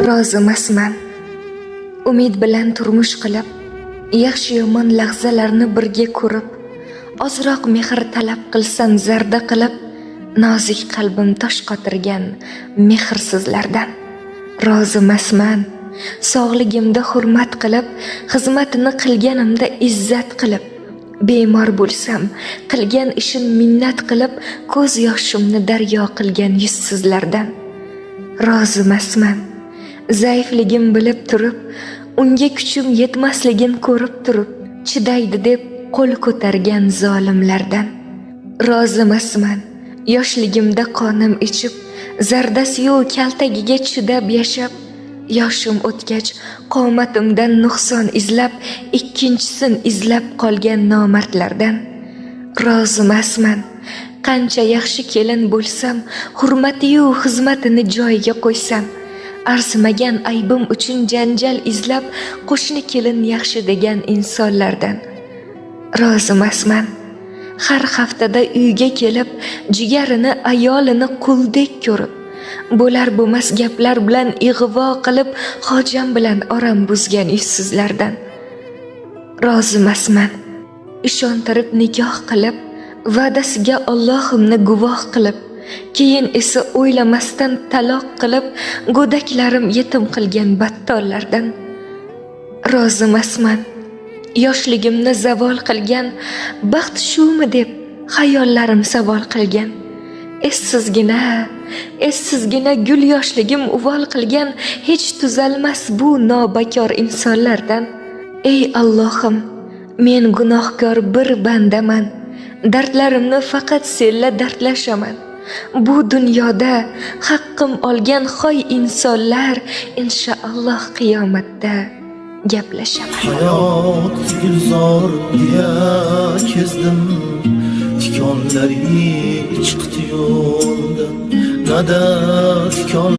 rozi emasman. Umid bilan turmush qilib, yaxshi yomon lahzalarni birga ko'rib, ozroq mehr talab qilsam zarda qilib, nozik qalbim tosh qotirgan mehrsizlardan. Rozi emasman. Sog'ligimda hurmat qilib, xizmatini qilganimda izzat qilib, bemor bo'lsam, qilgan ishim minnat qilib, ko'z yoshimni daryo qilgan yuzsizlardan. Rozi emasman. Zaifligim bilib turib, unga kuchim yetmasligini ko'rib turib, chidaydi deb qo'l ko'targan zolimlardan. Rozi emasman. Yoshligimda qonim ichib, zardasi-yu kaltagiga chidab yashab, yoshim o'tgach qomatimdan nuqson izlab, ikkinchisin izlab qolgan nomardlardan. Rozi emasman. Qancha yaxshi kelin bo'lsam, hurmati-yu xizmatini joyiga qo'ysam, arzimagan aybim uchun janjal izlab, qo'shni kelin yaxshi degan insonlardan. Rozi emasman. Har haftada uyga kelib, jigarini, ayolini quldek ko'rib, bo'lar bo'lmas gaplar bilan ig'vo qilib, hojam bilan oram buzgan yuzsizlardan. Rozi emasman. Ishontirib nikoh qilib, va'dasiga Allohimni guvoh qilib, keyin esa o'ylamasdan taloq qilib, go'daklarim yetim qilgan battollardan. Rozi emasman. Yoshligimni zavol qilgan, baxt shumi deb xayollarim savol qilgan. Essizgina gul yoshligim uvol qilgan, hech tuzalmas bu nobakor insonlardan. Ey Allohim, men gunohkor bir bandaman. Dardlarimni faqat senla dardlashaman. Bu dunyoda haqqim olgan xoy insonlar inshaalloh qiyomatda gaplashaman. Hayot gulzor deya kezdim, tikonlari chiqdi yo'ldan, nada tikon